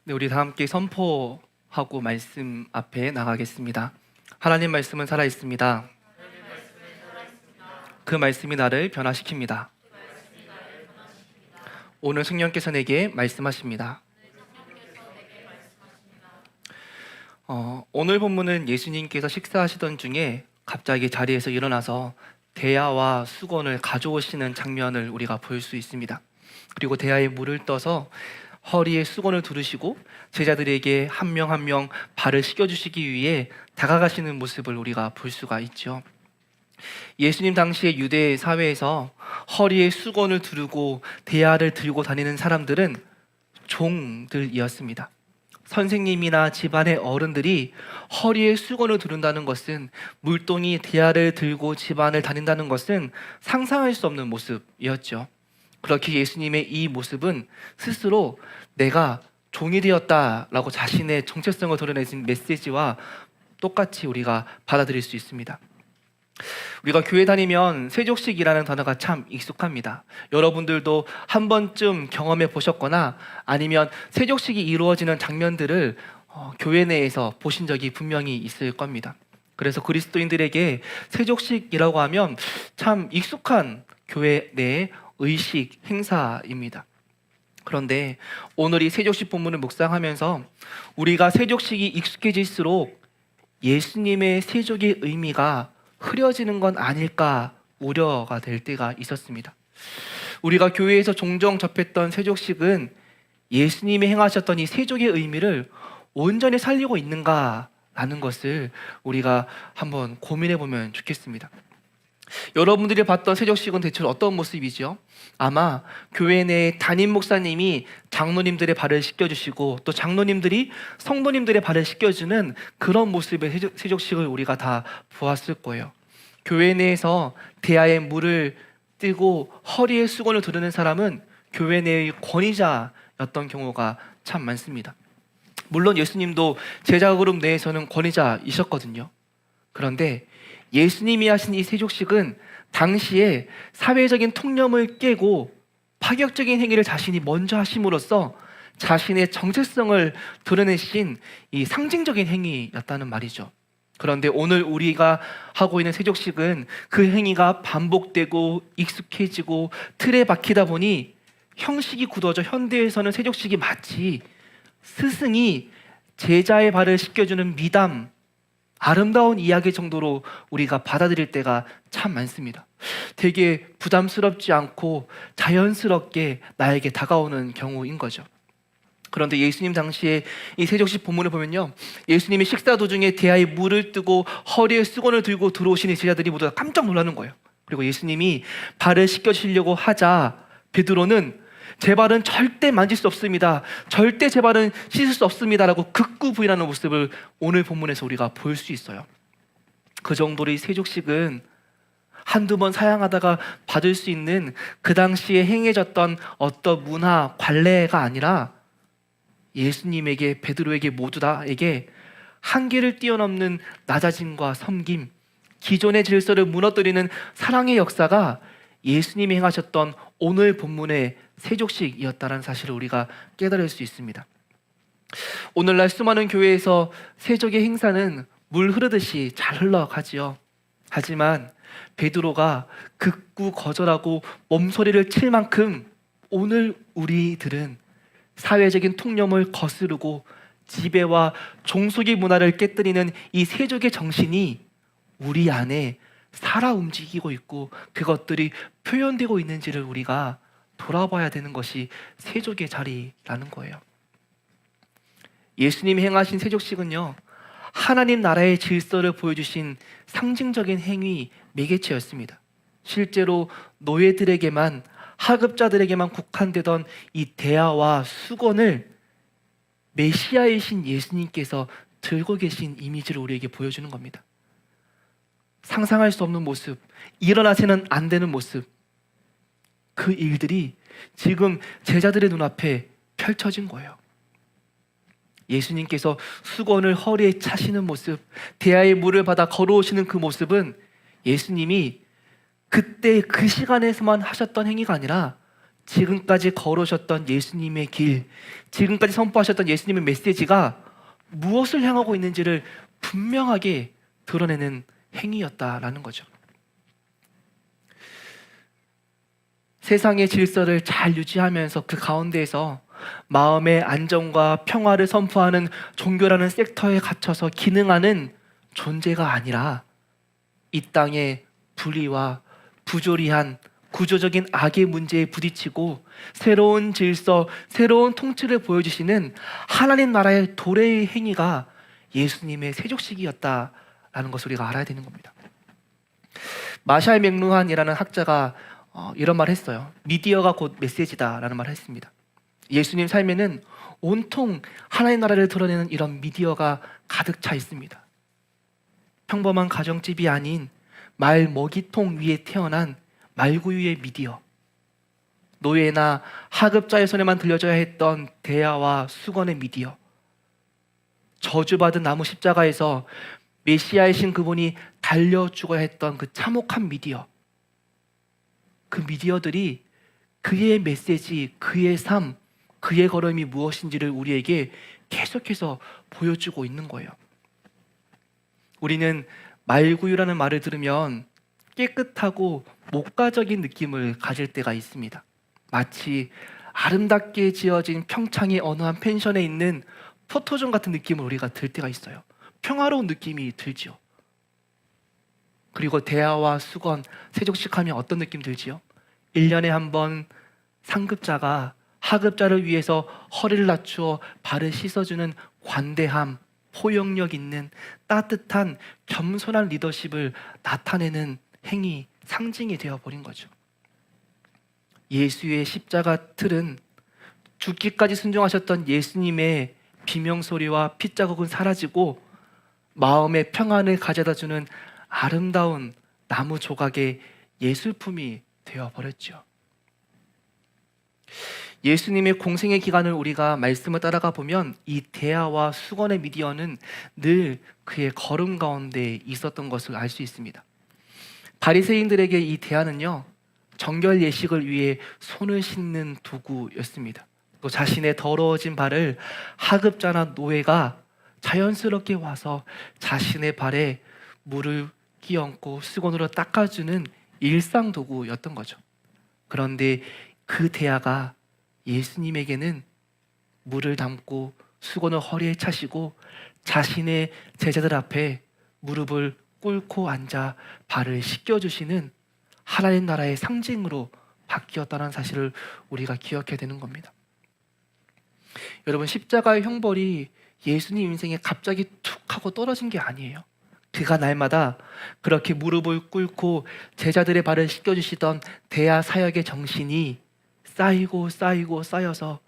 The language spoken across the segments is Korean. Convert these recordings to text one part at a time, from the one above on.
네, 우리 다 함께 선포하고 말씀 앞에 나가겠습니다. 하나님 말씀은 살아 있습니다. 그 말씀이 나를 변화시킵니다. 오늘 성령께서 내게 말씀하십니다. 오늘 본문은 예수님께서 식사하시던 중에 갑자기 자리에서 일어나서 대야와 수건을 가져오시는 장면을 우리가 볼 수 있습니다. 그리고 대야에 물을 떠서 허리에 수건을 두르시고 제자들에게 한 명 한 명 발을 씻겨주시기 위해 다가가시는 모습을 우리가 볼 수가 있죠. 예수님 당시의 유대 사회에서 허리에 수건을 두르고 대야를 들고 다니는 사람들은 종들이었습니다. 선생님이나 집안의 어른들이 허리에 수건을 두른다는 것은, 물동이 대야를 들고 집안을 다닌다는 것은 상상할 수 없는 모습이었죠. 그렇게 예수님의 이 모습은 스스로 내가 종이 되었다라고 자신의 정체성을 드러내신 메시지와 똑같이 우리가 받아들일 수 있습니다. 우리가 교회 다니면 세족식이라는 단어가 참 익숙합니다. 여러분들도 한 번쯤 경험해 보셨거나 아니면 세족식이 이루어지는 장면들을 교회 내에서 보신 적이 분명히 있을 겁니다. 그래서 그리스도인들에게 세족식이라고 하면 참 익숙한 교회 내의 의식 행사입니다. 그런데 오늘 이 세족식 본문을 묵상하면서 우리가 세족식이 익숙해질수록 예수님의 세족의 의미가 흐려지는 건 아닐까 우려가 될 때가 있었습니다. 우리가 교회에서 종종 접했던 세족식은 예수님이 행하셨던 이 세족의 의미를 온전히 살리고 있는가라는 것을 우리가 한번 고민해 보면 좋겠습니다. 여러분들이 봤던 세족식은 대체 어떤 모습이죠? 아마 교회 내 담임 목사님이 장로님들의 발을 씻겨주시고 또 장로님들이 성도님들의 발을 씻겨주는 그런 모습의 세족식을 우리가 다 보았을 거예요. 교회 내에서 대야에 물을 뜨고 허리에 수건을 두르는 사람은 교회 내의 권위자였던 경우가 참 많습니다. 물론 예수님도 제자 그룹 내에서는 권위자이셨거든요. 그런데 예수님이 하신 이 세족식은 당시에 사회적인 통념을 깨고 파격적인 행위를 자신이 먼저 하심으로써 자신의 정체성을 드러내신 이 상징적인 행위였다는 말이죠. 그런데 오늘 우리가 하고 있는 세족식은 그 행위가 반복되고 익숙해지고 틀에 박히다 보니 형식이 굳어져 현대에서는 세족식이 마치 스승이 제자의 발을 씻겨주는 미담, 아름다운 이야기 정도로 우리가 받아들일 때가 참 많습니다. 되게 부담스럽지 않고 자연스럽게 나에게 다가오는 경우인 거죠. 그런데 예수님 당시에 이 세족식 본문을 보면요, 예수님이 식사 도중에 대야에 물을 뜨고 허리에 수건을 들고 들어오시는 제자들이 모두 다 깜짝 놀라는 거예요. 그리고 예수님이 발을 씻겨주시려고 하자 베드로는 제 발은 절대 만질 수 없습니다, 절대 제 발은 씻을 수 없습니다라고 극구 부인하는 모습을 오늘 본문에서 우리가 볼 수 있어요. 그 정도로 이 세족식은 한두 번 사양하다가 받을 수 있는 그 당시에 행해졌던 어떤 문화, 관례가 아니라 예수님에게, 베드로에게, 모두 다에게 한계를 뛰어넘는 낮아짐과 섬김, 기존의 질서를 무너뜨리는 사랑의 역사가 예수님이 행하셨던 오늘 본문의 세족식이었다는 사실을 우리가 깨달을 수 있습니다. 오늘날 수많은 교회에서 세족의 행사는 물 흐르듯이 잘 흘러가지요. 하지만 베드로가 극구 거절하고 몸소리를 칠 만큼 오늘 우리들은 사회적인 통념을 거스르고 지배와 종속의 문화를 깨뜨리는 이 세족의 정신이 우리 안에 살아 움직이고 있고 그것들이 표현되고 있는지를 우리가 돌아봐야 되는 것이 세족의 자리라는 거예요. 예수님이 행하신 세족식은요, 하나님 나라의 질서를 보여주신 상징적인 행위, 매개체였습니다. 실제로 노예들에게만, 하급자들에게만 국한되던 이 대야와 수건을 메시아이신 예수님께서 들고 계신 이미지를 우리에게 보여주는 겁니다. 상상할 수 없는 모습, 일어나서는 안 되는 모습, 그 일들이 지금 제자들의 눈앞에 펼쳐진 거예요. 예수님께서 수건을 허리에 차시는 모습, 대야의 물을 받아 걸어오시는 그 모습은 예수님이 그때 그 시간에서만 하셨던 행위가 아니라 지금까지 걸으셨던 예수님의 길, 지금까지 선포하셨던 예수님의 메시지가 무엇을 향하고 있는지를 분명하게 드러내는 행위였다라는 거죠. 세상의 질서를 잘 유지하면서 그 가운데에서 마음의 안정과 평화를 선포하는 종교라는 섹터에 갇혀서 기능하는 존재가 아니라 이 땅의 불의와 부조리한 구조적인 악의 문제에 부딪히고 새로운 질서, 새로운 통치를 보여주시는 하나님 나라의 도래의 행위가 예수님의 세족식이었다라는 것을 우리가 알아야 되는 겁니다. 마샬 맥루한이라는 학자가 이런 말을 했어요. 미디어가 곧 메시지다라는 말을 했습니다. 예수님 삶에는 온통 하나님 나라를 드러내는 이런 미디어가 가득 차 있습니다. 평범한 가정집이 아닌 말 먹이통 위에 태어난 말구유의 미디어, 노예나 하급자의 손에만 들려져야 했던 대야와 수건의 미디어, 저주받은 나무 십자가에서 메시아이신 그분이 달려 죽어야 했던 그 참혹한 미디어, 그 미디어들이 그의 메시지, 그의 삶, 그의 걸음이 무엇인지를 우리에게 계속해서 보여주고 있는 거예요. 우리는 말구유라는 말을 들으면 깨끗하고 목가적인 느낌을 가질 때가 있습니다. 마치 아름답게 지어진 평창의 어느 한 펜션에 있는 포토존 같은 느낌을 우리가 들 때가 있어요. 평화로운 느낌이 들지요. 그리고 대야와 수건, 세족식하면 어떤 느낌 들지요? 1년에 한 번 상급자가 하급자를 위해서 허리를 낮추어 발을 씻어주는 관대함, 포용력 있는 따뜻한 겸손한 리더십을 나타내는 행위, 상징이 되어버린 거죠. 예수의 십자가 틀은 죽기까지 순종하셨던 예수님의 비명소리와 핏자국은 사라지고 마음의 평안을 가져다주는 아름다운 나무 조각의 예술품이 되어버렸죠. 예수님의 공생의 기간을 우리가 말씀을 따라가 보면 이 대야와 수건의 미디어는 늘 그의 걸음 가운데 있었던 것을 알 수 있습니다. 바리새인들에게 이 대야는요, 정결 예식을 위해 손을 씻는 도구였습니다. 또 자신의 더러워진 발을 하급자나 노예가 자연스럽게 와서 자신의 발에 물을 끼얹고 수건으로 닦아주는 일상 도구였던 거죠. 그런데 그 대야가 예수님에게는 물을 담고 수건을 허리에 차시고 자신의 제자들 앞에 무릎을 꿇고 앉아 발을 씻겨주시는 하나님 나라의 상징으로 바뀌었다는 사실을 우리가 기억해야 되는 겁니다. 여러분, 십자가의 형벌이 예수님 인생에 갑자기 툭 하고 떨어진 게 아니에요. 그가 날마다 그렇게 무릎을 꿇고 제자들의 발을 씻겨주시던 대야 사역의 정신이 쌓이고 쌓이고 쌓여서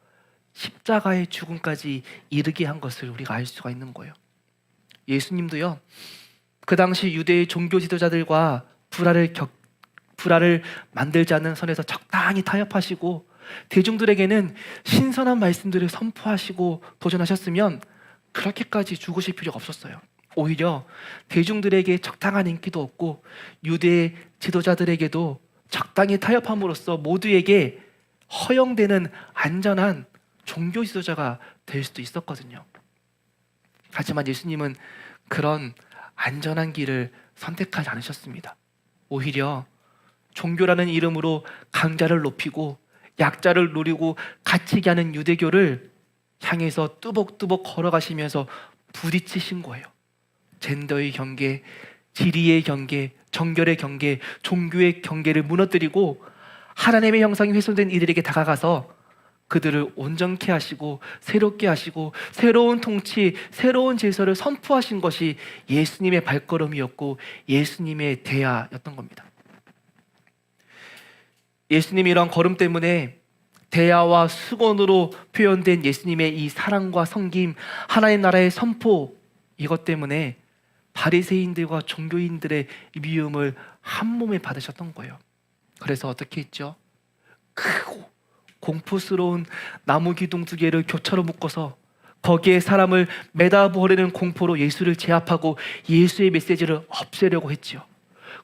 십자가의 죽음까지 이르게 한 것을 우리가 알 수가 있는 거예요. 예수님도요, 그 당시 유대의 종교 지도자들과 불화를 만들지 않는 선에서 적당히 타협하시고 대중들에게는 신선한 말씀들을 선포하시고 도전하셨으면 그렇게까지 죽으실 필요가 없었어요. 오히려 대중들에게 적당한 인기도 얻고 유대 지도자들에게도 적당히 타협함으로써 모두에게 허용되는 안전한 종교 지도자가 될 수도 있었거든요. 하지만 예수님은 그런 안전한 길을 선택하지 않으셨습니다. 오히려 종교라는 이름으로 강자를 높이고 약자를 노리고 갇히게 하는 유대교를 향해서 뚜벅뚜벅 걸어가시면서 부딪히신 거예요. 젠더의 경계, 지리의 경계, 정결의 경계, 종교의 경계를 무너뜨리고 하나님의 형상이 훼손된 이들에게 다가가서 그들을 온전케 하시고 새롭게 하시고 새로운 통치, 새로운 질서를 선포하신 것이 예수님의 발걸음이었고 예수님의 대야였던 겁니다. 예수님이 이런 걸음 때문에 대야와 수건으로 표현된 예수님의 이 사랑과 섬김, 하나님 나라의 선포, 이것 때문에 바리새인들과 종교인들의 미움을 한 몸에 받으셨던 거예요. 그래서 어떻게 했죠? 크고 공포스러운 나무 기둥 2개를 교차로 묶어서 거기에 사람을 매다 버리는 공포로 예수를 제압하고 예수의 메시지를 없애려고 했지요.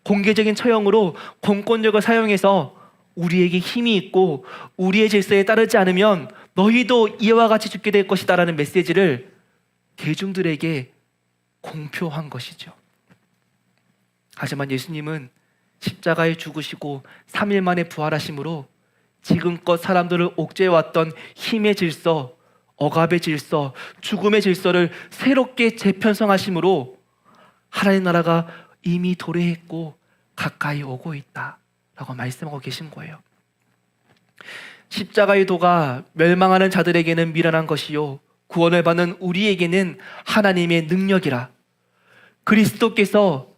공개적인 처형으로 공권력을 사용해서 우리에게 힘이 있고 우리의 질서에 따르지 않으면 너희도 이와 같이 죽게 될 것이다 라는 메시지를 대중들에게 공표한 것이죠. 하지만 예수님은 십자가에 죽으시고 3일 만에 부활하심으로 지금껏 사람들을 옥죄해왔던 힘의 질서, 억압의 질서, 죽음의 질서를 새롭게 재편성하심으로 하나님 나라가 이미 도래했고 가까이 오고 있다라고 말씀하고 계신 거예요. 십자가의 도가 멸망하는 자들에게는 미련한 것이요 구원을 받는 우리에게는 하나님의 능력이라. 그리스도께서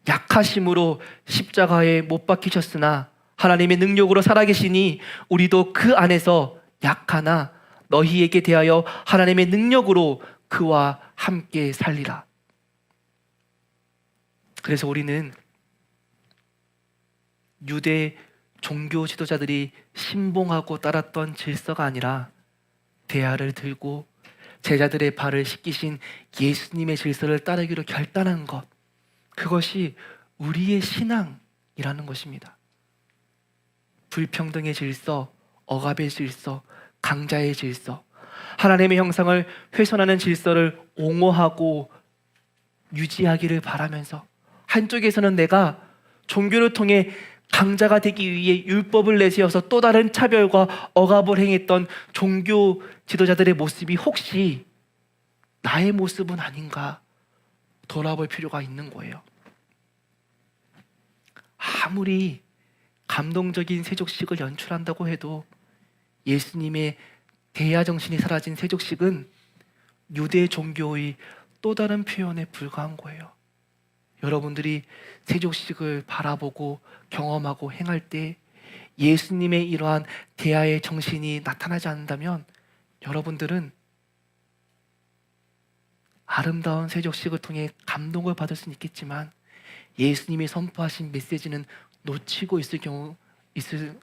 약하심으로 십자가에 못 박히셨으나 하나님의 능력으로 살아계시니 우리도 그 안에서 약하나 너희에게 대하여 하나님의 능력으로 그와 함께 살리라. 그래서 우리는 유대 종교 지도자들이 신봉하고 따랐던 질서가 아니라 대야를 들고 제자들의 발을 씻기신 예수님의 질서를 따르기로 결단한 것, 그것이 우리의 신앙이라는 것입니다. 불평등의 질서, 억압의 질서, 강자의 질서, 하나님의 형상을 훼손하는 질서를 옹호하고 유지하기를 바라면서 한쪽에서는 내가 종교를 통해 강자가 되기 위해 율법을 내세워서 또 다른 차별과 억압을 행했던 종교 지도자들의 모습이 혹시 나의 모습은 아닌가 돌아볼 필요가 있는 거예요. 아무리 감동적인 세족식을 연출한다고 해도 예수님의 대야 정신이 사라진 세족식은 유대 종교의 또 다른 표현에 불과한 거예요. 여러분들이 세족식을 바라보고 경험하고 행할 때 예수님의 이러한 대야의 정신이 나타나지 않는다면 여러분들은 아름다운 세족식을 통해 감동을 받을 수는 있겠지만 예수님이 선포하신 메시지는 놓치고 있을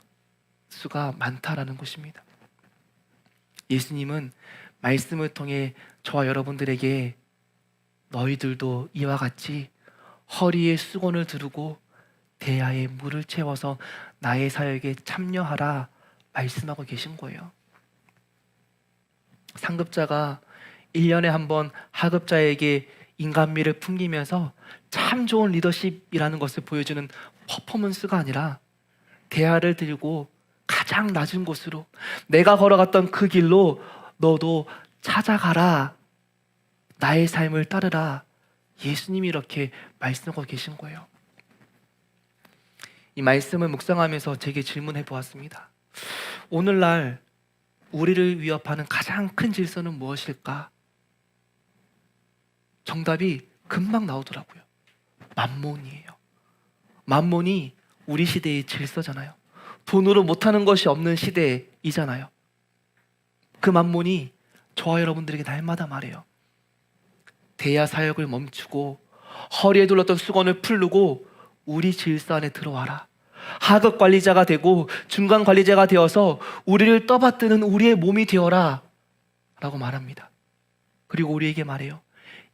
수가 많다라는 것입니다. 예수님은 말씀을 통해 저와 여러분들에게 너희들도 이와 같이 허리에 수건을 두르고 대야에 물을 채워서 나의 사역에 참여하라 말씀하고 계신 거예요. 상급자가 1년에 한 번 하급자에게 인간미를 풍기면서 참 좋은 리더십이라는 것을 보여주는 퍼포먼스가 아니라 대야를 들고 가장 낮은 곳으로 내가 걸어갔던 그 길로 너도 찾아가라, 나의 삶을 따르라, 예수님이 이렇게 말씀하고 계신 거예요. 이 말씀을 묵상하면서 제게 질문해 보았습니다. 오늘날 우리를 위협하는 가장 큰 질서는 무엇일까? 정답이 금방 나오더라고요. 만몬이에요. 만몬이 우리 시대의 질서잖아요. 돈으로 못하는 것이 없는 시대이잖아요. 그 만몬이 저와 여러분들에게 날마다 말해요. 대야 사역을 멈추고 허리에 둘렀던 수건을 풀고 우리 질서 안에 들어와라. 하급 관리자가 되고 중간 관리자가 되어서 우리를 떠받드는 우리의 몸이 되어라 라고 말합니다. 그리고 우리에게 말해요.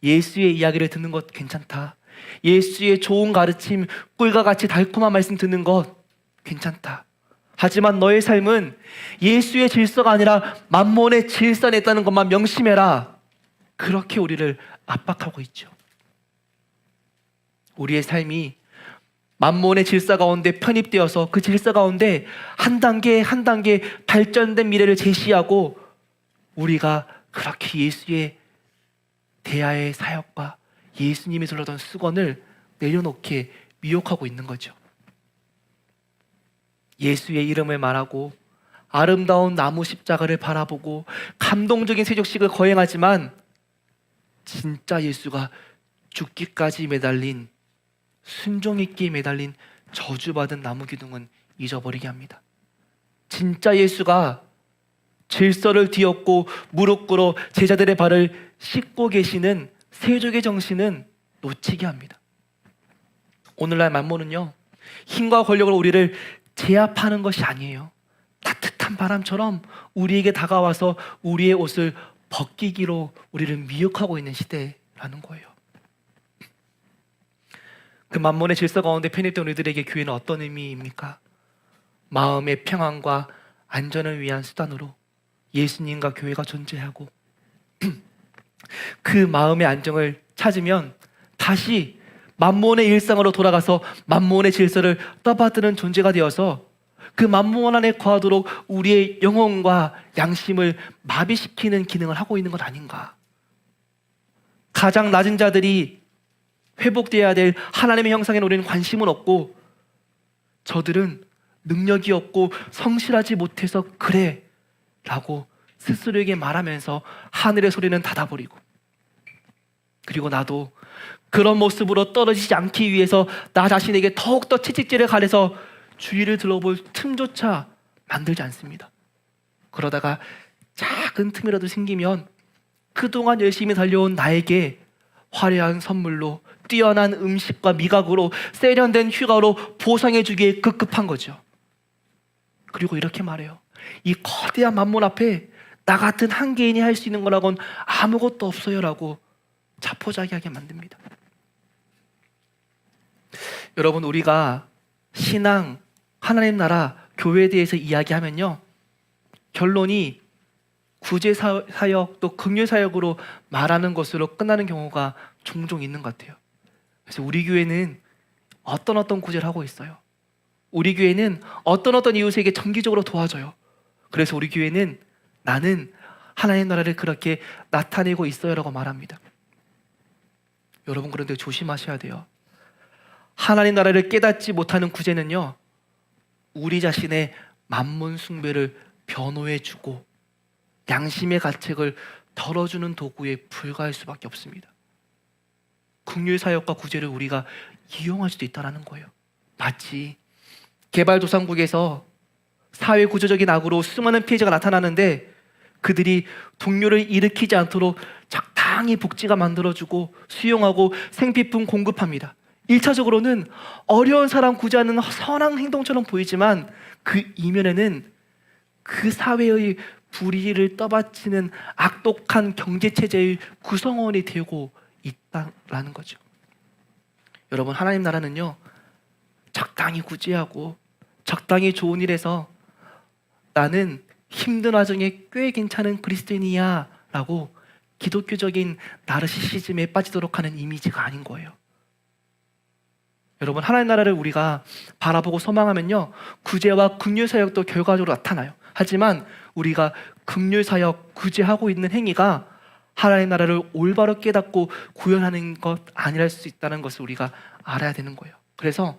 예수의 이야기를 듣는 것 괜찮다. 예수의 좋은 가르침, 꿀과 같이 달콤한 말씀 듣는 것 괜찮다. 하지만 너의 삶은 예수의 질서가 아니라 만몬의 질서 안에 있다는 것만 명심해라. 그렇게 우리를 압박하고 있죠. 우리의 삶이 만몬의 질서 가운데 편입되어서 그 질서 가운데 한 단계 한 단계 발전된 미래를 제시하고 우리가 그렇게 예수의 대야의 사역과 예수님이 둘러던 수건을 내려놓게 미혹하고 있는 거죠. 예수의 이름을 말하고 아름다운 나무 십자가를 바라보고 감동적인 세족식을 거행하지만 진짜 예수가 죽기까지 매달린, 순종 있게 매달린 저주받은 나무 기둥은 잊어버리게 합니다. 진짜 예수가 질서를 뒤엎고 무릎 꿇어 제자들의 발을 씻고 계시는 세족의 정신은 놓치게 합니다. 오늘날 만몬은요, 힘과 권력으로 우리를 제압하는 것이 아니에요. 따뜻한 바람처럼 우리에게 다가와서 우리의 옷을 벗기기로 우리를 미혹하고 있는 시대라는 거예요. 그 만몬의 질서 가운데 편입된 우리들에게 교회는 어떤 의미입니까? 마음의 평안과 안전을 위한 수단으로 예수님과 교회가 존재하고 그 마음의 안정을 찾으면 다시 만몬의 일상으로 돌아가서 만몬의 질서를 떠받드는 존재가 되어서 그 만몬 안에 거하도록 우리의 영혼과 양심을 마비시키는 기능을 하고 있는 것 아닌가. 가장 낮은 자들이 회복되어야 될 하나님의 형상에 우리는 관심은 없고, 저들은 능력이 없고 성실하지 못해서 그래 라고 스스로에게 말하면서 하늘의 소리는 닫아버리고, 그리고 나도 그런 모습으로 떨어지지 않기 위해서 나 자신에게 더욱더 채찍질을 가려서 주위를 둘러볼 틈조차 만들지 않습니다. 그러다가 작은 틈이라도 생기면 그동안 열심히 달려온 나에게 화려한 선물로, 뛰어난 음식과 미각으로, 세련된 휴가로 보상해 주기에 급급한 거죠. 그리고 이렇게 말해요. 이 거대한 만몬 앞에 나 같은 한 개인이 할 수 있는 거라곤 아무것도 없어요 라고 자포자기하게 만듭니다. 여러분, 우리가 신앙, 하나님 나라, 교회에 대해서 이야기하면요, 결론이 구제사역 또 긍휼사역으로 말하는 것으로 끝나는 경우가 종종 있는 것 같아요. 그래서 우리 교회는 어떤 구제를 하고 있어요. 우리 교회는 어떤 이웃에게 정기적으로 도와줘요. 그래서 우리 교회는 나는 하나님 나라를 그렇게 나타내고 있어요 라고 말합니다. 여러분, 그런데 조심하셔야 돼요. 하나님 나라를 깨닫지 못하는 구제는요, 우리 자신의 만몬 숭배를 변호해주고 양심의 가책을 덜어주는 도구에 불과할 수밖에 없습니다. 긍휼사역과 구제를 우리가 이용할 수도 있다는 거예요. 마치 개발도상국에서 사회구조적인 악으로 수많은 피해자가 나타나는데 그들이 동료를 일으키지 않도록 적당히 복지가 만들어주고 수용하고 생필품 공급합니다. 1차적으로는 어려운 사람 구제하는 선한 행동처럼 보이지만 그 이면에는 그 사회의 불의를 떠받치는 악독한 경제체제의 구성원이 되고 있다라는 거죠. 여러분, 하나님 나라는요, 적당히 구제하고 적당히 좋은 일에서 나는 힘든 와중에 꽤 괜찮은 그리스도인이야 라고 기독교적인 나르시시즘에 빠지도록 하는 이미지가 아닌 거예요. 여러분, 하나님 나라를 우리가 바라보고 소망하면요, 구제와 긍휼사역도 결과적으로 나타나요. 하지만 우리가 긍휼사역, 구제하고 있는 행위가 하나님 나라를 올바로 깨닫고 구현하는 것 아니랄 수 있다는 것을 우리가 알아야 되는 거예요. 그래서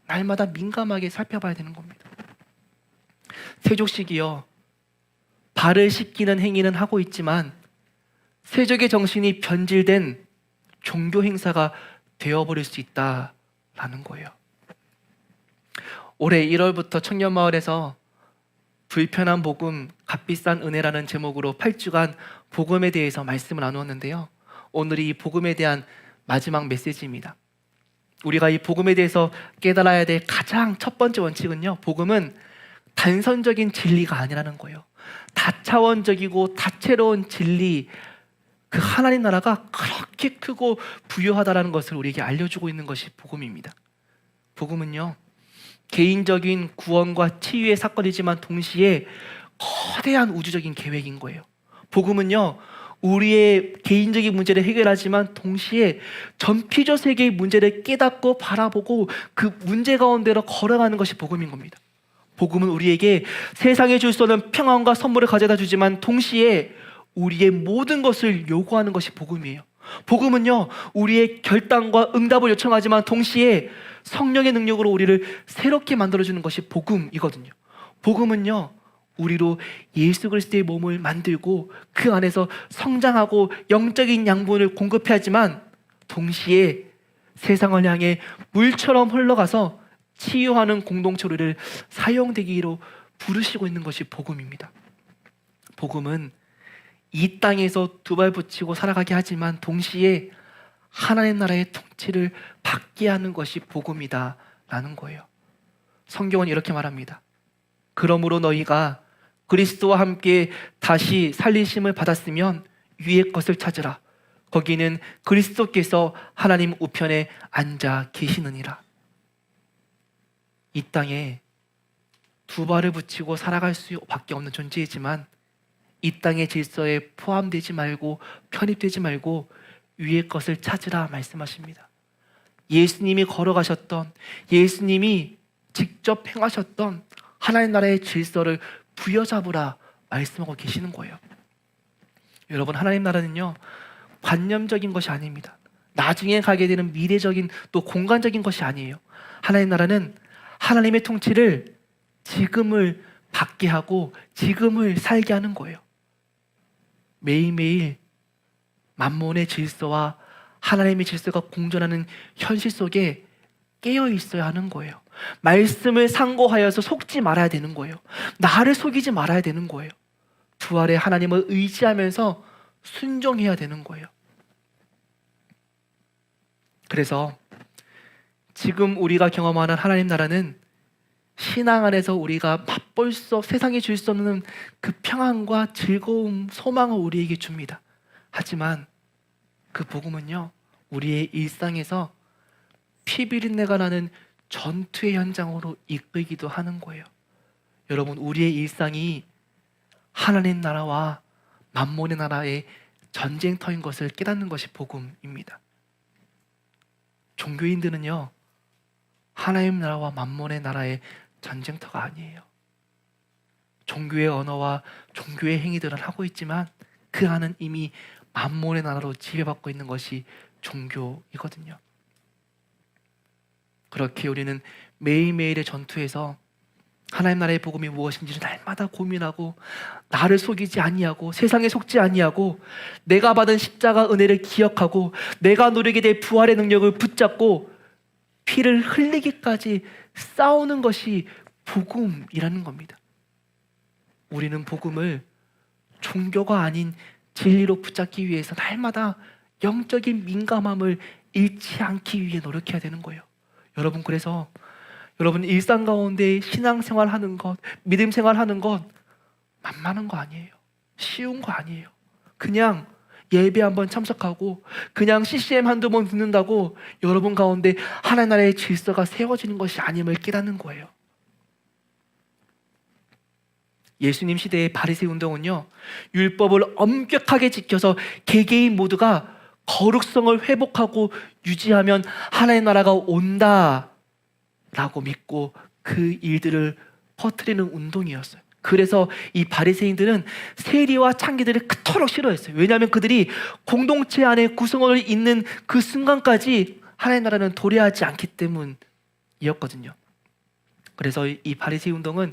날마다 민감하게 살펴봐야 되는 겁니다. 세족식이요, 발을 씻기는 행위는 하고 있지만 세족의 정신이 변질된 종교 행사가 되어버릴 수 있다라는 거예요. 올해 1월부터 청년마을에서 불편한 복음, 값비싼 은혜라는 제목으로 8주간 복음에 대해서 말씀을 나누었는데요, 오늘이 이 복음에 대한 마지막 메시지입니다. 우리가 이 복음에 대해서 깨달아야 될 가장 첫 번째 원칙은요, 복음은 단선적인 진리가 아니라는 거예요. 다차원적이고 다채로운 진리, 그 하나님 나라가 그렇게 크고 부유하다라는 것을 우리에게 알려주고 있는 것이 복음입니다. 복음은요, 개인적인 구원과 치유의 사건이지만 동시에 거대한 우주적인 계획인 거예요. 복음은요, 우리의 개인적인 문제를 해결하지만 동시에 전피조 세계의 문제를 깨닫고 바라보고 그 문제 가운데로 걸어가는 것이 복음인 겁니다. 복음은 우리에게 세상에 줄 수 없는 평안과 선물을 가져다 주지만 동시에 우리의 모든 것을 요구하는 것이 복음이에요. 복음은요, 우리의 결단과 응답을 요청하지만 동시에 성령의 능력으로 우리를 새롭게 만들어주는 것이 복음이거든요. 복음은요, 우리로 예수 그리스도의 몸을 만들고 그 안에서 성장하고 영적인 양분을 공급해야 하지만 동시에 세상을 향해 물처럼 흘러가서 치유하는 공동체로 우리를 사용되기로 부르시고 있는 것이 복음입니다. 복음은 이 땅에서 두 발 붙이고 살아가게 하지만 동시에 하나님 나라의 통치를 받게 하는 것이 복음이다 라는 거예요. 성경은 이렇게 말합니다. 그러므로 너희가 그리스도와 함께 다시 살리심을 받았으면 위의 것을 찾으라. 거기는 그리스도께서 하나님 우편에 앉아 계시느니라. 이 땅에 두 발을 붙이고 살아갈 수밖에 없는 존재이지만 이 땅의 질서에 포함되지 말고 편입되지 말고 위의 것을 찾으라 말씀하십니다. 예수님이 걸어가셨던, 예수님이 직접 행하셨던 하나님 나라의 질서를 부여잡으라 말씀하고 계시는 거예요. 여러분, 하나님 나라는요, 관념적인 것이 아닙니다. 나중에 가게 되는 미래적인 또 공간적인 것이 아니에요. 하나님 나라는 하나님의 통치를 지금을 받게 하고 지금을 살게 하는 거예요. 매일매일 만몬의 질서와 하나님의 질서가 공존하는 현실 속에 깨어 있어야 하는 거예요. 말씀을 상고하여서 속지 말아야 되는 거예요. 나를 속이지 말아야 되는 거예요. 부활의 하나님을 의지하면서 순종해야 되는 거예요. 그래서 지금 우리가 경험하는 하나님 나라는 신앙 안에서 우리가 맛볼 수 없, 세상에 줄 수 없는 그 평안과 즐거움, 소망을 우리에게 줍니다. 하지만 그 복음은요, 우리의 일상에서 피비린내가 나는 전투의 현장으로 이끌기도 하는 거예요. 여러분, 우리의 일상이 하나님 나라와 만몬의 나라의 전쟁터인 것을 깨닫는 것이 복음입니다. 종교인들은요, 하나님 나라와 만몬의 나라의 전쟁터가 아니에요. 종교의 언어와 종교의 행위들은 하고 있지만 그 안은 이미 만몬의 나라로 지배받고 있는 것이 종교이거든요. 그렇게 우리는 매일매일의 전투에서 하나님 나라의 복음이 무엇인지를 날마다 고민하고 나를 속이지 아니하고 세상에 속지 아니하고 내가 받은 십자가 은혜를 기억하고 내가 누리게 될 부활의 능력을 붙잡고 피를 흘리기까지 싸우는 것이 복음이라는 겁니다. 우리는 복음을 종교가 아닌 진리로 붙잡기 위해서 날마다 영적인 민감함을 잃지 않기 위해 노력해야 되는 거예요. 여러분, 그래서 여러분 일상 가운데 신앙생활 하는 것, 믿음 생활 하는 것 만만한 거 아니에요. 쉬운 거 아니에요. 그냥 예배 한번 참석하고 그냥 CCM 한두 번 듣는다고 여러분 가운데 하나님 나라의 질서가 세워지는 것이 아님을 깨닫는 거예요. 예수님 시대의 바리새이 운동은요, 율법을 엄격하게 지켜서 개개인 모두가 거룩성을 회복하고 유지하면 하나님 나라가 온다 라고 믿고 그 일들을 퍼뜨리는 운동이었어요. 그래서 이 바리새인들은 세리와 창기들을 그토록 싫어했어요. 왜냐하면 그들이 공동체 안에 구성원을 잇는 그 순간까지 하나님 나라는 도래하지 않기 때문이었거든요. 그래서 이 바리새이 운동은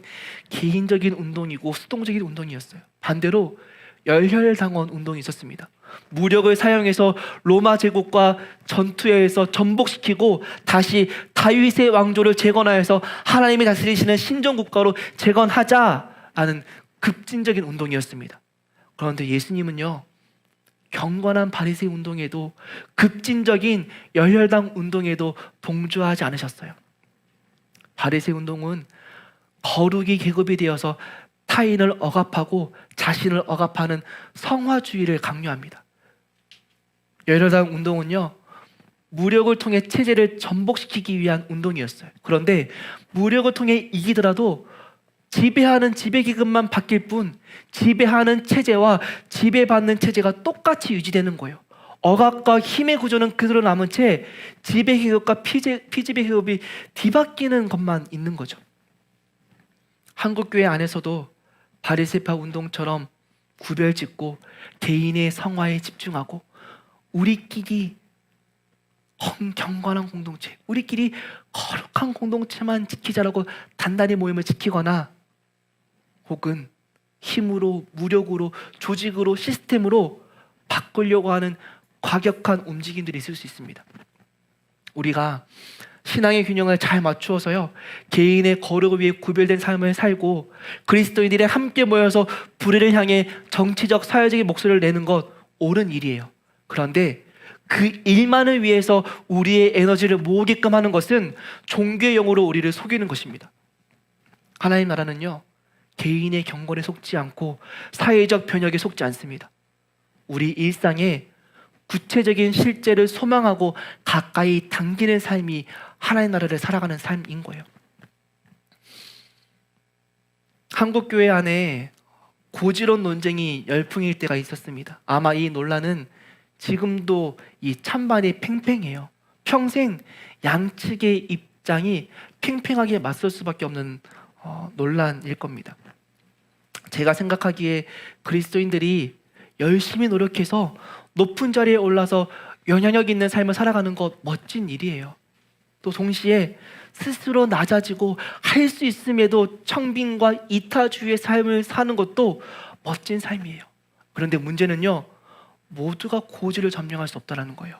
개인적인 운동이고 수동적인 운동이었어요. 반대로 열혈당원 운동이 있었습니다. 무력을 사용해서 로마 제국과 전투에서 전복시키고 다시 다윗의 왕조를 재건하여서 하나님이 다스리시는 신정국가로 재건하자라는 급진적인 운동이었습니다. 그런데 예수님은요, 경건한 바리새이 운동에도 급진적인 열혈당 운동에도 동조하지 않으셨어요. 바리새이 운동은 거룩이 계급이 되어서 타인을 억압하고 자신을 억압하는 성화주의를 강요합니다. 열혈당 운동은요, 무력을 통해 체제를 전복시키기 위한 운동이었어요. 그런데 무력을 통해 이기더라도 지배하는 지배기급만 바뀔 뿐 지배하는 체제와 지배받는 체제가 똑같이 유지되는 거예요. 억압과 힘의 구조는 그대로 남은 채 지배기급과 피지배기급이 뒤바뀌는 것만 있는 거죠. 한국교회 안에서도 바리새파 운동처럼 구별짓고 개인의 성화에 집중하고 우리끼리 경건한 공동체, 우리끼리 거룩한 공동체만 지키자라고 단단히 모임을 지키거나 혹은 힘으로, 무력으로, 조직으로, 시스템으로 바꾸려고 하는 과격한 움직임들이 있을 수 있습니다. 우리가 신앙의 균형을 잘 맞추어서요, 개인의 거룩을 위해 구별된 삶을 살고 그리스도인들이 함께 모여서 불의를 향해 정치적, 사회적인 목소리를 내는 것 옳은 일이에요. 그런데 그 일만을 위해서 우리의 에너지를 모으게끔 하는 것은 종교의 영으로 우리를 속이는 것입니다. 하나님 나라는요, 개인의 경건에 속지 않고 사회적 변혁에 속지 않습니다. 우리 일상에 구체적인 실제를 소망하고 가까이 당기는 삶이 하나님 나라를 살아가는 삶인 거예요. 한국 교회 안에 고지론 논쟁이 열풍일 때가 있었습니다. 아마 이 논란은 지금도 이 찬반이 팽팽해요. 평생 양측의 입장이 팽팽하게 맞설 수밖에 없는 논란일 겁니다. 제가 생각하기에 그리스도인들이 열심히 노력해서 높은 자리에 올라서 영향력 있는 삶을 살아가는 것 멋진 일이에요. 또 동시에 스스로 낮아지고 할 수 있음에도 청빈과 이타주의 삶을 사는 것도 멋진 삶이에요. 그런데 문제는요, 모두가 고지를 점령할 수 없다는 거예요.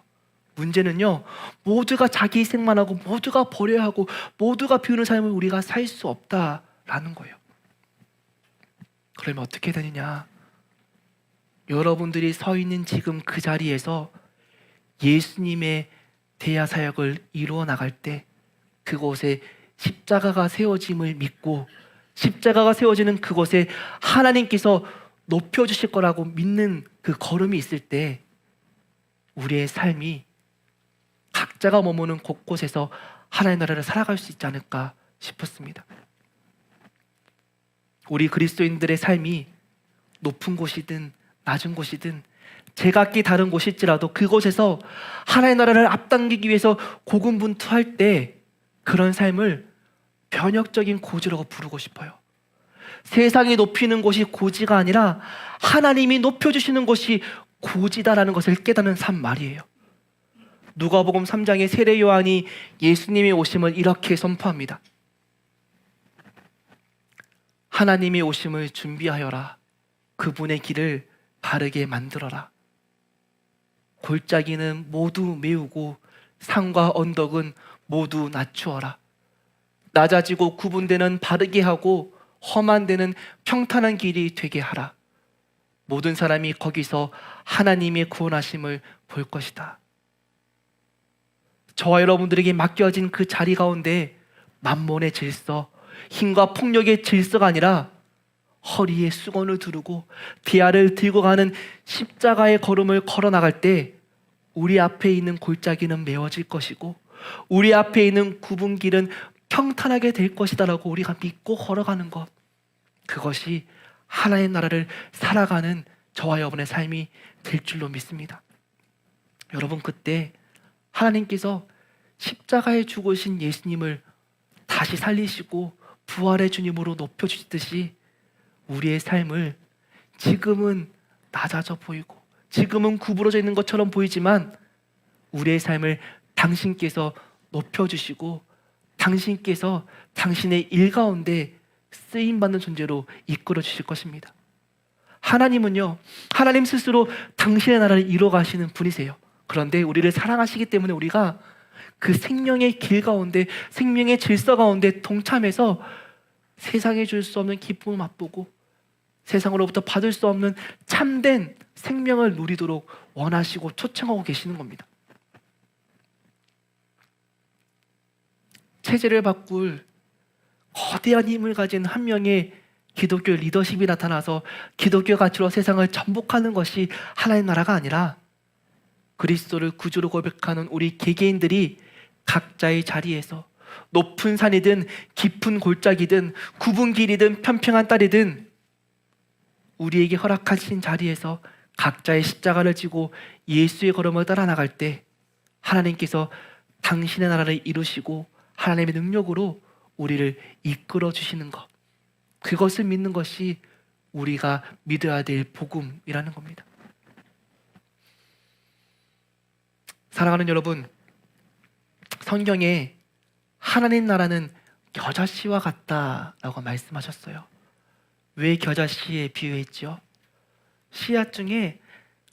문제는요, 모두가 자기 희생만 하고 모두가 버려야 하고 모두가 비우는 삶을 우리가 살 수 없다라는 거예요. 그러면 어떻게 되느냐? 여러분들이 서 있는 지금 그 자리에서 예수님의 대야 사역을 이루어 나갈 때 그곳에 십자가가 세워짐을 믿고 십자가가 세워지는 그곳에 하나님께서 높여주실 거라고 믿는 그 걸음이 있을 때 우리의 삶이 각자가 머무는 곳곳에서 하나님의 나라를 살아갈 수 있지 않을까 싶었습니다. 우리 그리스도인들의 삶이 높은 곳이든 낮은 곳이든 제각기 다른 곳일지라도 그곳에서 하나님의 나라를 앞당기기 위해서 고군분투할 때 그런 삶을 변혁적인 고지라고 부르고 싶어요. 세상이 높이는 곳이 고지가 아니라 하나님이 높여주시는 곳이 고지다라는 것을 깨닫는 삶 말이에요. 누가복음 3장의 세례 요한이 예수님의 오심을 이렇게 선포합니다. 하나님의 오심을 준비하여라. 그분의 길을 바르게 만들어라. 골짜기는 모두 메우고 산과 언덕은 모두 낮추어라. 낮아지고 굽은 데는 바르게 하고 험한 데는 평탄한 길이 되게 하라. 모든 사람이 거기서 하나님의 구원하심을 볼 것이다. 저와 여러분들에게 맡겨진 그 자리 가운데 만몬의 질서, 힘과 폭력의 질서가 아니라 허리에 수건을 두르고 대야를 들고 가는 십자가의 걸음을 걸어 나갈 때 우리 앞에 있는 골짜기는 메워질 것이고 우리 앞에 있는 굽은 길은 평탄하게 될 것이다라고 우리가 믿고 걸어가는 것, 그것이 하나님의 나라를 살아가는 저와 여러분의 삶이 될 줄로 믿습니다. 여러분, 그때 하나님께서 십자가에 죽으신 예수님을 다시 살리시고 부활의 주님으로 높여주시듯이 우리의 삶을 지금은 낮아져 보이고 지금은 구부러져 있는 것처럼 보이지만 우리의 삶을 당신께서 높여주시고 당신께서 당신의 일 가운데 쓰임받는 존재로 이끌어 주실 것입니다. 하나님은요, 하나님 스스로 당신의 나라를 이루어 가시는 분이세요. 그런데 우리를 사랑하시기 때문에 우리가 그 생명의 길 가운데, 생명의 질서 가운데 동참해서 세상에 줄 수 없는 기쁨을 맛보고 세상으로부터 받을 수 없는 참된 생명을 누리도록 원하시고 초청하고 계시는 겁니다. 체제를 바꿀 거대한 힘을 가진 한 명의 기독교 리더십이 나타나서 기독교 가치로 세상을 전복하는 것이 하나님의 나라가 아니라 그리스도를 구주로 고백하는 우리 개개인들이 각자의 자리에서 높은 산이든 깊은 골짜기든 굽은 길이든 평평한 땅이든 우리에게 허락하신 자리에서 각자의 십자가를 지고 예수의 걸음을 따라 나갈 때 하나님께서 당신의 나라를 이루시고 하나님의 능력으로 우리를 이끌어 주시는 것, 그것을 믿는 것이 우리가 믿어야 될 복음이라는 겁니다. 사랑하는 여러분, 성경에 하나님 나라는 겨자씨와 같다라고 말씀하셨어요. 왜 겨자씨에 비유했죠? 씨앗 중에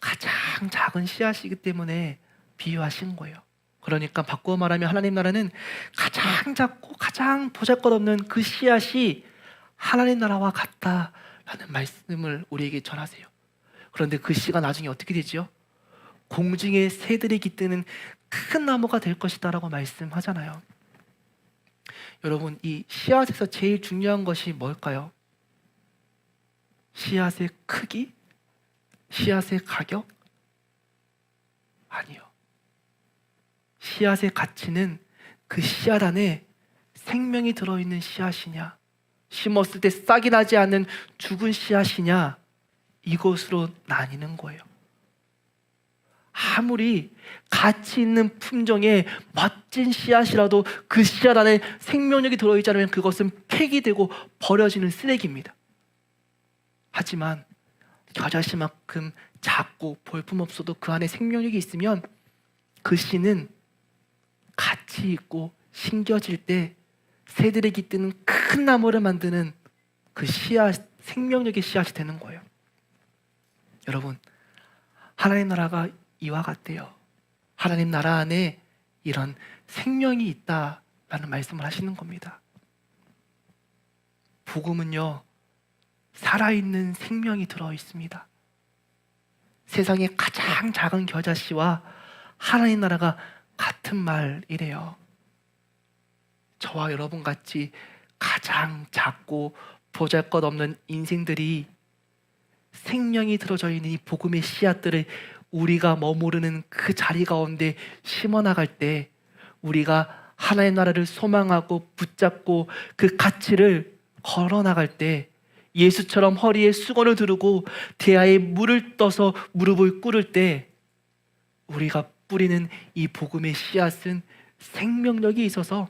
가장 작은 씨앗이기 때문에 비유하신 거예요. 그러니까 바꾸어 말하면 하나님 나라는 가장 작고 가장 보잘것없는 그 씨앗이 하나님 나라와 같다라는 말씀을 우리에게 전하세요. 그런데 그 씨가 나중에 어떻게 되죠? 공중의 새들이 깃드는 큰 나무가 될 것이다 라고 말씀하잖아요. 여러분, 이 씨앗에서 제일 중요한 것이 뭘까요? 씨앗의 크기? 씨앗의 가격? 아니요. 씨앗의 가치는 그 씨앗 안에 생명이 들어있는 씨앗이냐, 심었을 때 싹이 나지 않는 죽은 씨앗이냐, 이것으로 나뉘는 거예요. 아무리 가치 있는 품종의 멋진 씨앗이라도 그 씨앗 안에 생명력이 들어있지 않으면 그것은 폐기되고 버려지는 쓰레기입니다. 하지만 겨자씨만큼 작고 볼품없어도 그 안에 생명력이 있으면 그 씨는 가치 있고 심겨질 때 새들이 깃드는 큰 나무를 만드는 그 씨앗, 생명력의 씨앗이 되는 거예요. 여러분, 하나님 나라가 이와 같대요. 하나님 나라 안에 이런 생명이 있다라는 말씀을 하시는 겁니다. 복음은요, 살아있는 생명이 들어있습니다. 세상에 가장 작은 겨자씨와 하나님 나라가 같은 말이래요. 저와 여러분 같이 가장 작고 보잘것없는 인생들이 생명이 들어져 있는 이 복음의 씨앗들을 우리가 머무르는 그 자리 가운데 심어 나갈 때, 우리가 하나님 나라를 소망하고 붙잡고 그 가치를 걸어 나갈 때, 예수처럼 허리에 수건을 두르고 대야에 물을 떠서 무릎을 꿇을 때, 우리가 뿌리는 이 복음의 씨앗은 생명력이 있어서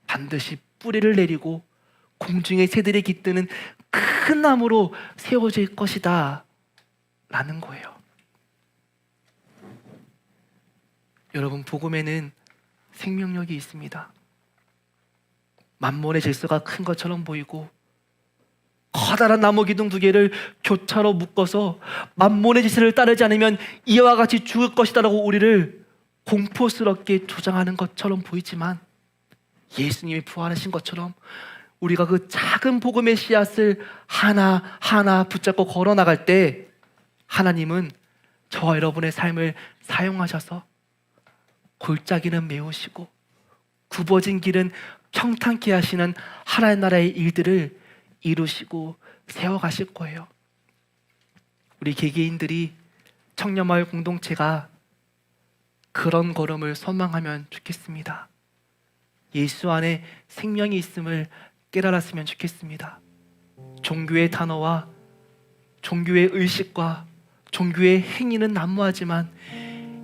반드시 뿌리를 내리고 공중의 새들이 깃드는 큰 나무로 세워질 것이다 라는 거예요. 여러분, 복음에는 생명력이 있습니다. 만몬의 질서가 큰 것처럼 보이고 커다란 나무 기둥 2개를 교차로 묶어서 만몬의 질서를 따르지 않으면 이와 같이 죽을 것이다라고 우리를 공포스럽게 조장하는 것처럼 보이지만, 예수님이 부활하신 것처럼 우리가 그 작은 복음의 씨앗을 하나하나 붙잡고 걸어 나갈 때, 하나님은 저와 여러분의 삶을 사용하셔서 골짜기는 메우시고 굽어진 길은 평탄케 하시는 하나님 나라의 일들을 이루시고 세워가실 거예요. 우리 개개인들이 청년마을 공동체가 그런 걸음을 소망하면 좋겠습니다. 예수 안에 생명이 있음을 깨달았으면 좋겠습니다. 종교의 단어와 종교의 의식과 종교의 행위는 난무하지만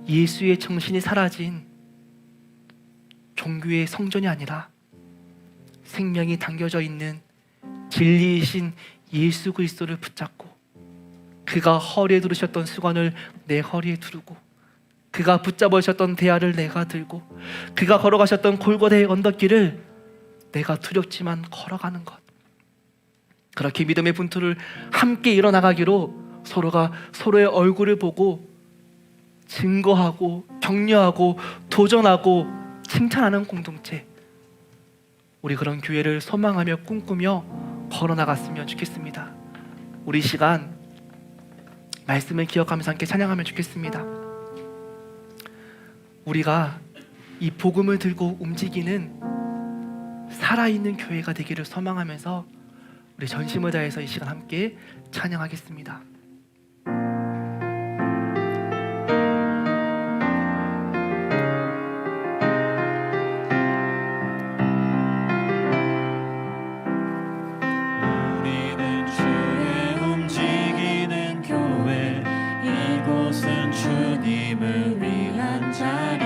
예수의 정신이 사라진 종교의 성전이 아니라 생명이 담겨져 있는 진리이신 예수 그리스도를 붙잡고, 그가 허리에 두르셨던 수건을 내 허리에 두르고, 그가 붙잡으셨던 대야를 내가 들고, 그가 걸어가셨던 골고다의 언덕길을 내가 두렵지만 걸어가는 것. 그렇게 믿음의 분투를 함께 일어나가기로 서로가 서로의 얼굴을 보고 증거하고 격려하고 도전하고 칭찬하는 공동체, 우리 그런 교회를 소망하며 꿈꾸며 걸어나갔으면 좋겠습니다. 우리 시간 말씀을 기억하면서 함께 찬양하면 좋겠습니다. 우리가 이 복음을 들고 움직이는 살아있는 교회가 되기를 소망하면서 우리 전심을 다해서 이 시간 함께 찬양하겠습니다. 주님을 위한 자리,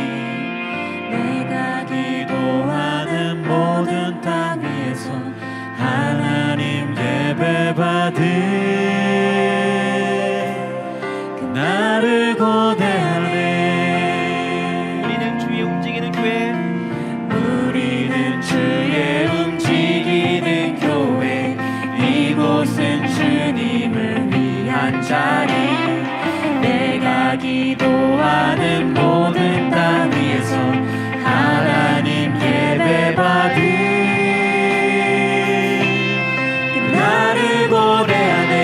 내가 기도하는 모든 땅 위에서 하나님 예배받은 그 나를 고대하네. 우리는 주의 움직이는 교회, 우리는 주의 움직이는 교회, 이곳은 주님을 위한 자리, 내가 기도하는 모든 땅 위에서 하나님 예배받은 그 나를 고대하네.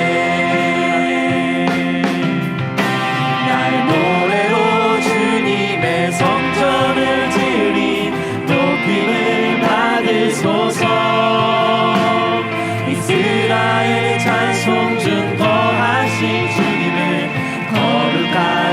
나의 노래로 주님의 성전을 드리 높임을 받으소서. 이스라엘 찬송 중 거하신 주님을 거룩하십니다.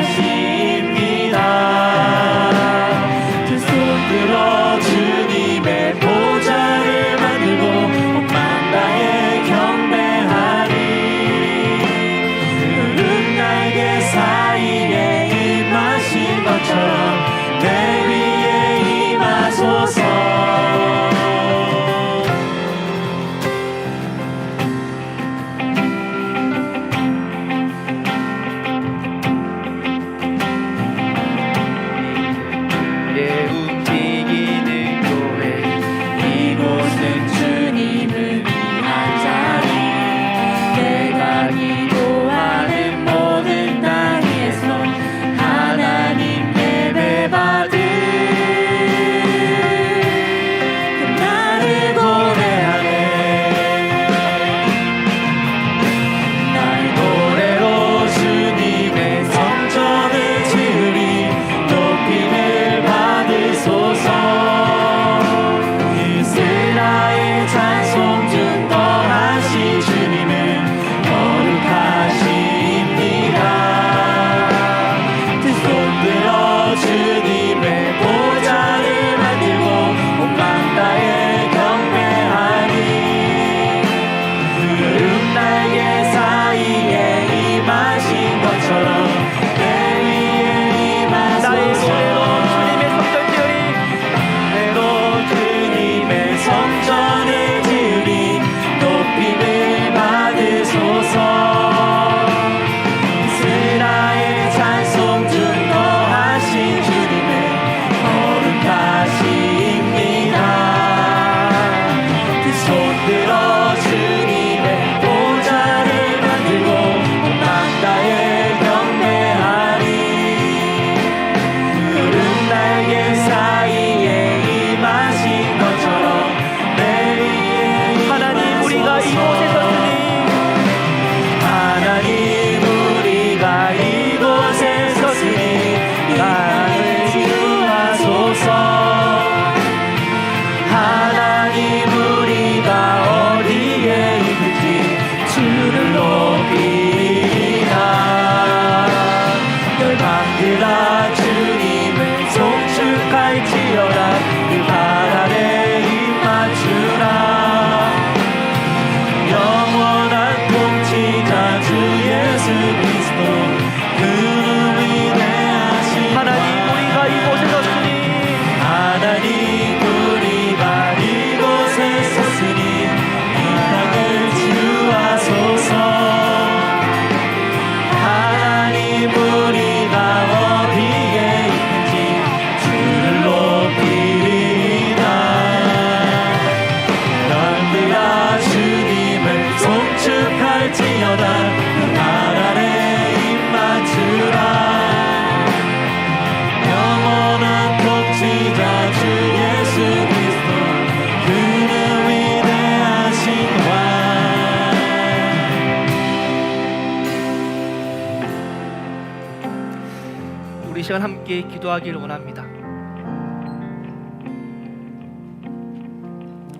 우리 시간 함께 기도하기를 원합니다.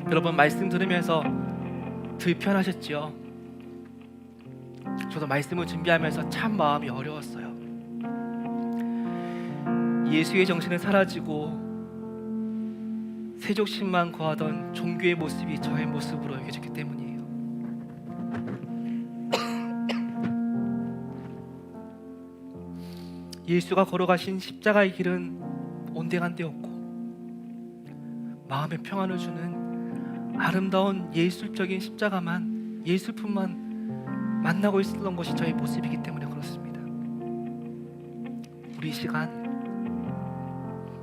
여러분 말씀 들으면서 불편하셨지요? 저도 말씀을 준비하면서 참 마음이 어려웠어요. 예수의 정신은 사라지고 세족심만 거하던 종교의 모습이 저의 모습으로 여겨졌기 때문이에요. 예수가 걸어가신 십자가의 길은 온데간데였고 마음의 평안을 주는 아름다운 예술적인 십자가만, 예술품만 만나고 있었던 것이 저의 모습이기 때문에 그렇습니다. 우리 시간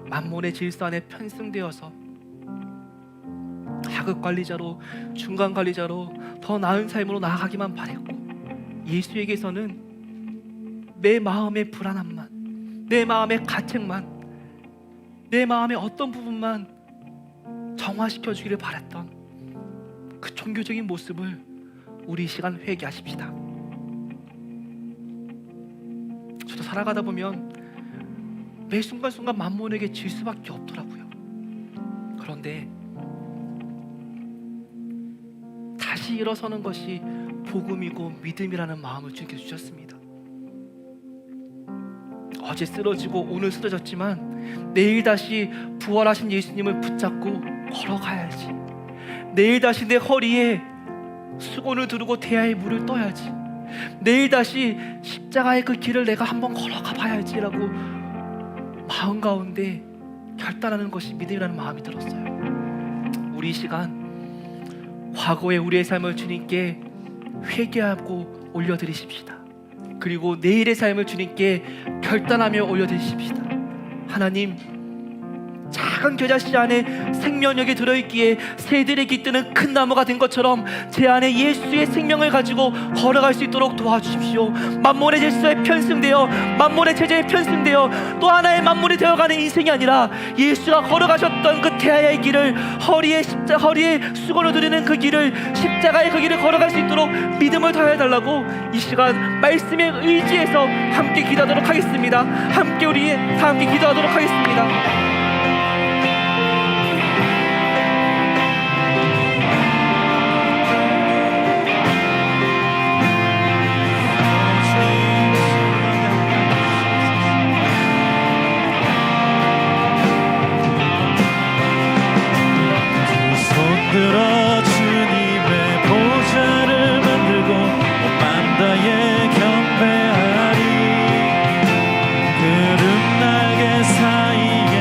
만몬의 질서 안에 편승되어서 하급 관리자로, 중간 관리자로 더 나은 삶으로 나아가기만 바랬고, 예수에게서는 내 마음의 불안함만, 내 마음의 가책만, 내 마음의 어떤 부분만 정화시켜 주기를 바랬던 그 종교적인 모습을 우리 이 시간 회개하십시다. 저도 살아가다 보면 매 순간순간 만몬에게 질 수밖에 없더라고요. 그런데 다시 일어서는 것이 복음이고 믿음이라는 마음을 주님께 주셨습니다. 어제 쓰러지고 오늘 쓰러졌지만 내일 다시 부활하신 예수님을 붙잡고 걸어가야지. 내일 다시 내 허리에 수건을 두르고 대야의 물을 떠야지. 내일 다시 십자가의 그 길을 내가 한번 걸어가 봐야지라고 마음 가운데 결단하는 것이 믿음이라는 마음이 들었어요. 우리 이 시간 과거의 우리의 삶을 주님께 회개하고 올려드리십시다. 그리고 내일의 삶을 주님께 결단하며 올려드리십시다. 하나님, 작은 겨자씨 안에 생명력이 들어있기에 새들이 깃드는 큰 나무가 된 것처럼 제 안에 예수의 생명을 가지고 걸어갈 수 있도록 도와주십시오. 만몬의 질서에 편승되어, 만몬의 체제에 편승되어 또 하나의 만몬이 되어가는 인생이 아니라 예수가 걸어가셨던 그 대하의 길을, 허리에 수건을 두르는 그 길을, 십자가의 그 길을 걸어갈 수 있도록 믿음을 더해달라고 이 시간 말씀에 의지해서 함께 기도하도록 하겠습니다. 함께 우리 다 함께 기도하도록 하겠습니다. 들어 주님의 보좌를 만들고 온 맘 다해 경배하리. 구름 날개 사이에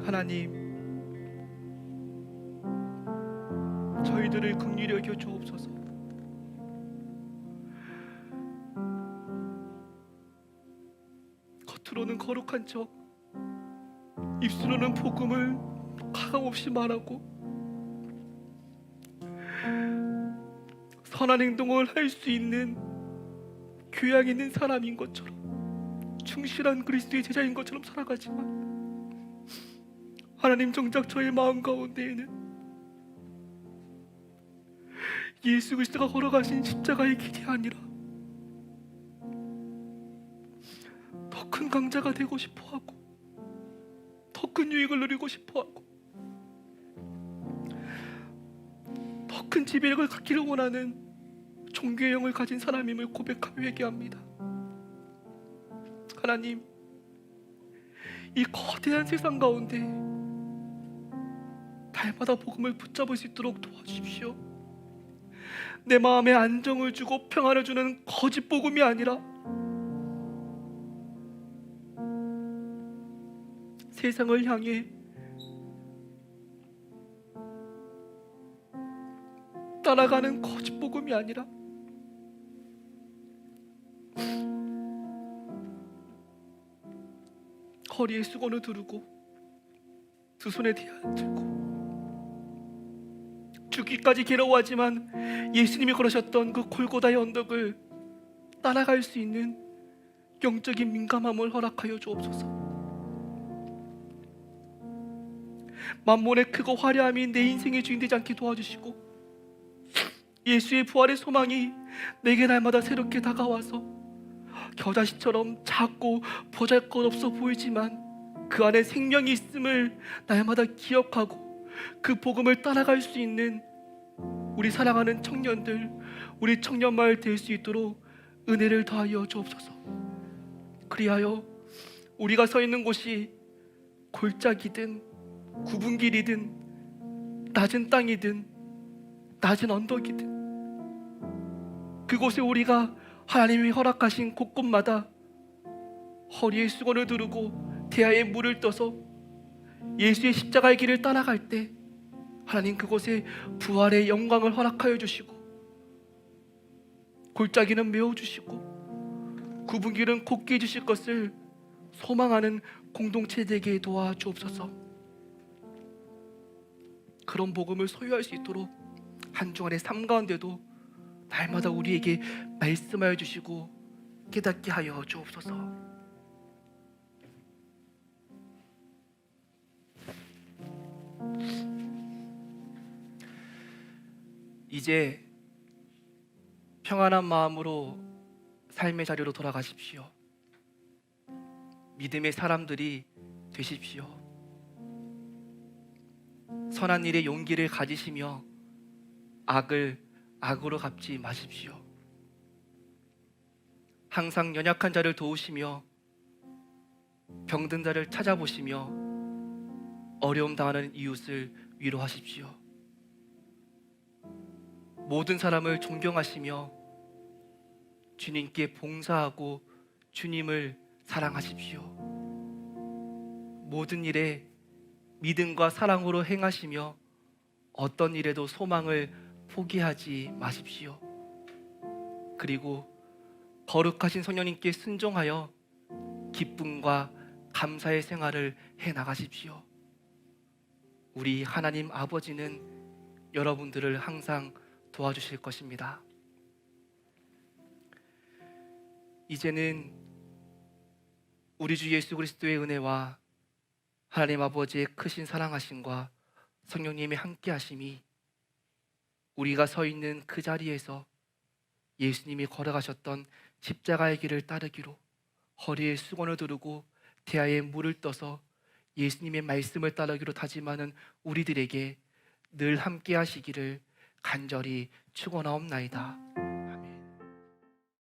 하나님, 저희들을 긍휼히 여겨 주옵소서. 겉으로는 거룩한 척, 입술로는 복음을 가감없이 말하고 선한 행동을 할 수 있는 교양 있는 사람인 것처럼, 충실한 그리스도의 제자인 것처럼 살아가지만 하나님, 정작 저의 마음 가운데에는 예수 그리스도가 걸어가신 십자가의 길이 아니라 더 큰 강자가 되고 싶어하고 더 큰 유익을 누리고 싶어하고 더 큰 지배력을 갖기를 원하는 종교의 영을 가진 사람임을 고백하며 회개합니다. 하나님, 이 거대한 세상 가운데 날마다 복음을 붙잡을 수 있도록 도와주십시오. 내 마음에 안정을 주고 평안을 주는 거짓 복음이 아니라 세상을 향해 따라가는 거짓 복음이 아니라 허리에 수건을 두르고 두 손에 대야를 들고 죽기까지 괴로워하지만 예수님이 걸으셨던 그 골고다의 언덕을 따라갈 수 있는 영적인 민감함을 허락하여 주옵소서. 만몬의 크고 화려함이 내 인생의 주인 되지 않게 도와주시고 예수의 부활의 소망이 내게 날마다 새롭게 다가와서 겨자씨처럼 작고 보잘것없어 보이지만 그 안에 생명이 있음을 날마다 기억하고 그 복음을 따라갈 수 있는 우리 사랑하는 청년들, 우리 청년마을 될 수 있도록 은혜를 더하여 주옵소서. 그리하여 우리가 서 있는 곳이 골짜기든 구분길이든 낮은 땅이든 낮은 언덕이든 그곳에 우리가 하나님이 허락하신 곳곳마다 허리에 수건을 두르고 대야에 물을 떠서 예수의 십자가의 길을 따라갈 때 하나님, 그곳에 부활의 영광을 허락하여 주시고 골짜기는 메워주시고 구분길은 곱게 해주실 것을 소망하는 공동체 되게 도와주옵소서. 그런 복음을 소유할 수 있도록 한 주간의 삶 가운데도 날마다 우리에게 말씀하여 주시고 깨닫게 하여 주옵소서. 이제 평안한 마음으로 삶의 자리로 돌아가십시오. 믿음의 사람들이 되십시오. 선한 일에 용기를 가지시며 악을 악으로 갚지 마십시오. 항상 연약한 자를 도우시며 병든 자를 찾아보시며 어려움 당하는 이웃을 위로하십시오. 모든 사람을 존경하시며 주님께 봉사하고 주님을 사랑하십시오. 모든 일에 믿음과 사랑으로 행하시며 어떤 일에도 소망을 포기하지 마십시오. 그리고 거룩하신 성령님께 순종하여 기쁨과 감사의 생활을 해 나가십시오. 우리 하나님 아버지는 여러분들을 항상 도와주실 것입니다. 이제는 우리 주 예수 그리스도의 은혜와 하나님 아버지의 크신 사랑하심과 성령님의 함께하심이 우리가 서 있는 그 자리에서 예수님이 걸어가셨던 십자가의 길을 따르기로 허리에 수건을 두르고 대야에 물을 떠서 예수님의 말씀을 따르기로 다짐하는 우리들에게 늘 함께하시기를 간절히 축원하옵나이다.